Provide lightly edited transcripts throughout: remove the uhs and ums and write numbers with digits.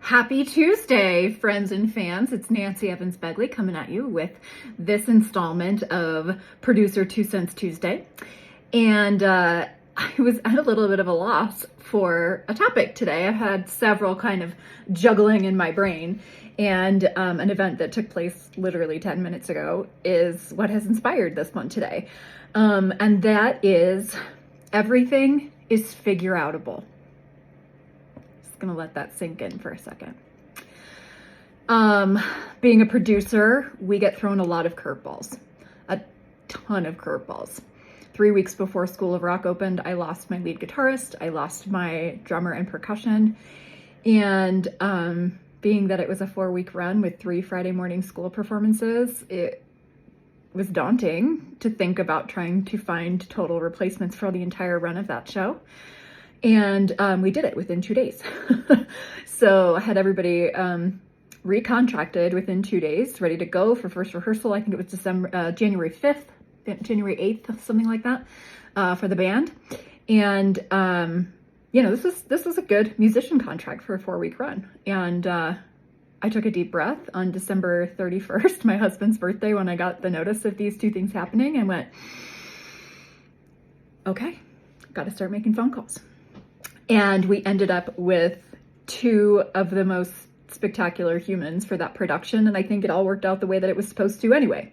Happy Tuesday, friends and fans. It's Nancy Evans Begley coming at you with this installment of Producer 2 Cents Tuesday. And I was at a little bit of a loss for a topic today. I've had several kind of juggling in my brain, and an event that took place literally 10 minutes ago is what has inspired this one today. And that is everything is figure-outable. Gonna let that sink in for a second. Being a producer, we get thrown a lot of curveballs, a ton of curveballs. 3 weeks before School of Rock opened, I lost my lead guitarist, I lost my drummer and percussion, and being that it was a 4-week run with 3 Friday morning school performances, it was daunting to think about trying to find total replacements for the entire run of that show. And we did it within 2 days. So I had everybody recontracted within 2 days, ready to go for first rehearsal. I think it was January 5th, January 8th, something like that, for the band. And, this was a good musician contract for a 4-week run. And I took a deep breath on December 31st, my husband's birthday, when I got the notice of these 2 things happening, and went, okay, got to start making phone calls. And we ended up with 2 of the most spectacular humans for that production. And I think it all worked out the way that it was supposed to anyway.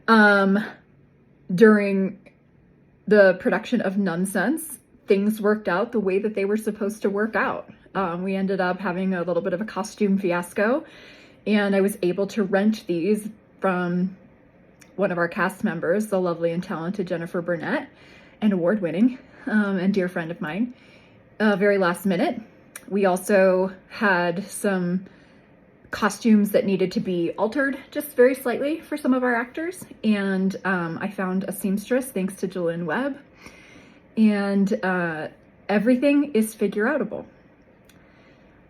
During the production of Nonsense, things worked out the way that they were supposed to work out. We ended up having a little bit of a costume fiasco, and I was able to rent these from one of our cast members, the lovely and talented Jennifer Burnett, an award-winning and dear friend of mine. Very last minute. We also had some costumes that needed to be altered just very slightly for some of our actors. And I found a seamstress thanks to Jillian Webb. And everything is figure-outable.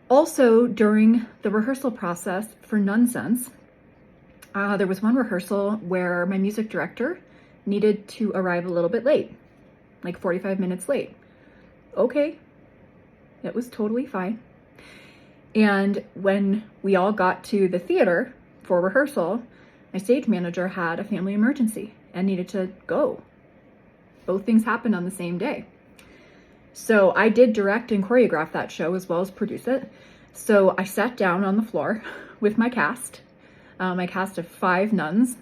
Also, during the rehearsal process for Nonsense, there was one rehearsal where my music director needed to arrive a little bit late, like 45 minutes late. Okay. It was totally fine. And when we all got to the theater for rehearsal, my stage manager had a family emergency and needed to go. Both things happened on the same day. So I did direct and choreograph that show as well as produce it. So I sat down on the floor with my cast of 5 nuns,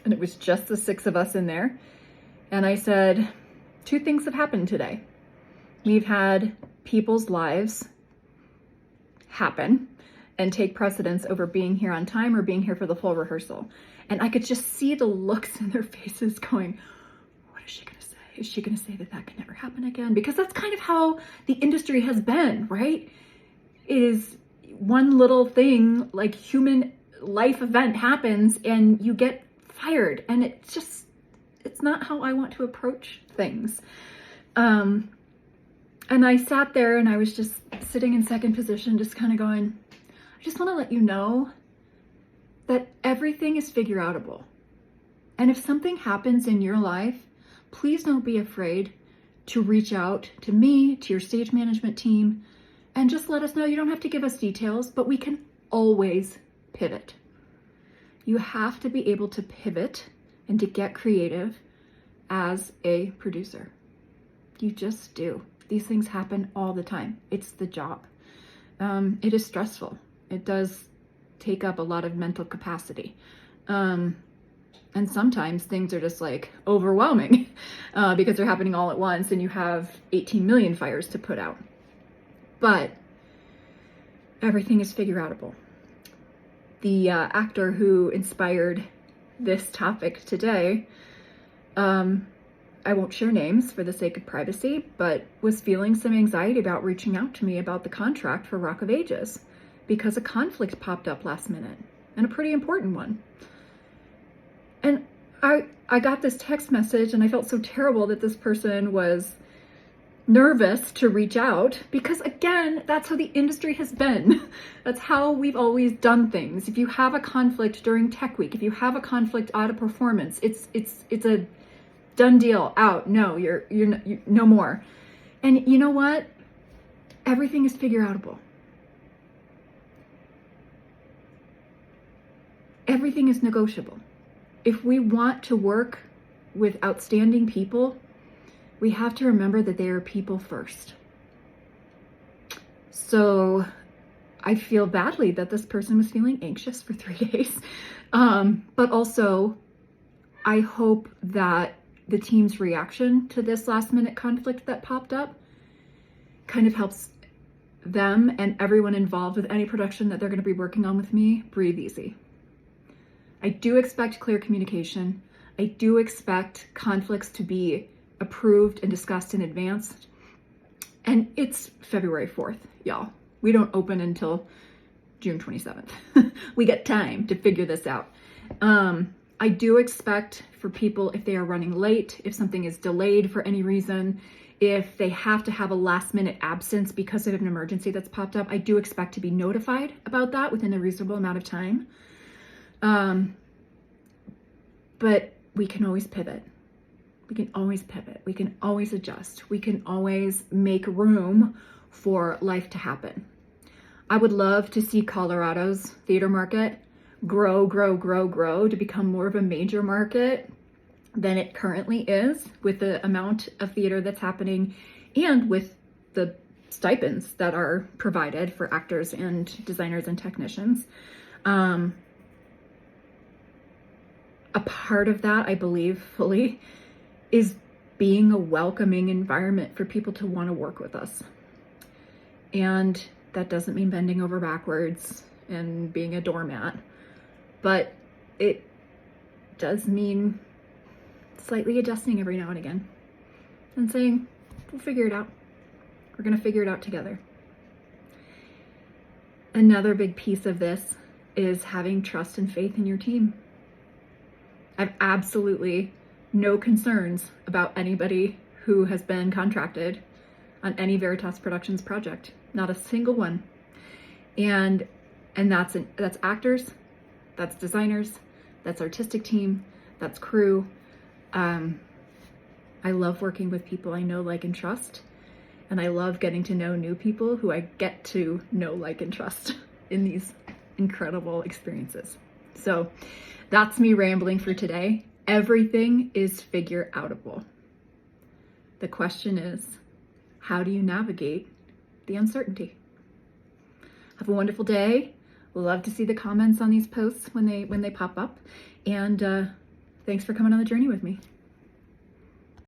and it was just the 6 of us in there. And I said, 2 things have happened today. We've had people's lives happen and take precedence over being here on time or being here for the full rehearsal. And I could just see the looks in their faces going, what is she going to say? Is she going to say that that can never happen again? Because that's kind of how the industry has been, right? Is one little thing, like human life event happens and you get fired. And it's not how I want to approach things. And I sat there and I was just sitting in second position, just kind of going, I just want to let you know that everything is figure-outable. And if something happens in your life, please don't be afraid to reach out to me, to your stage management team, and just let us know. You don't have to give us details, but we can always pivot. You have to be able to pivot and to get creative as a producer. You just do. These things happen all the time. It's the job. It is stressful. It does take up a lot of mental capacity. And sometimes things are just like overwhelming because they're happening all at once and you have 18 million fires to put out. But everything is figure-outable. The actor who inspired this topic today, I won't share names for the sake of privacy, but was feeling some anxiety about reaching out to me about the contract for Rock of Ages because a conflict popped up last minute, and a pretty important one. And I got this text message and I felt so terrible that this person was nervous to reach out because, again, that's how the industry has been. That's how we've always done things. If you have a conflict during Tech Week, if you have a conflict at a performance, it's a done deal, out, no, you're no more. And you know what? Everything is figure-outable. everything is negotiable. If we want to work with outstanding people, we have to remember that they are people first. So I feel badly that this person was feeling anxious for 3 days. But also, I hope that the team's reaction to this last minute conflict that popped up kind of helps them and everyone involved with any production that they're going to be working on with me breathe easy. I do expect clear communication. I do expect conflicts to be approved and discussed in advance. And it's February 4th, y'all. We don't open until June 27th. We get time to figure this out. I do expect for people, if they are running late, if something is delayed for any reason, if they have to have a last minute absence because of an emergency that's popped up, I do expect to be notified about that within a reasonable amount of time. But we can always pivot. We can always pivot. We can always adjust. We can always make room for life to happen. I would love to see Colorado's theater market grow to become more of a major market than it currently is, with the amount of theater that's happening and with the stipends that are provided for actors and designers and technicians. A part of that, I believe fully, is being a welcoming environment for people to want to work with us. And that doesn't mean bending over backwards and being a doormat, but it does mean slightly adjusting every now and again and saying, we'll figure it out. We're going to figure it out together. Another big piece of this is having trust and faith in your team. I have absolutely no concerns about anybody who has been contracted on any Veritas Productions project. Not a single one. And that's actors, that's designers, that's artistic team, that's crew. I love working with people I know, like, and trust. And I love getting to know new people who I get to know, like, and trust in these incredible experiences. So that's me rambling for today. Everything is figure-outable. The question is, how do you navigate the uncertainty? Have a wonderful day. Love to see the comments on these posts when they pop up. And thanks for coming on the journey with me.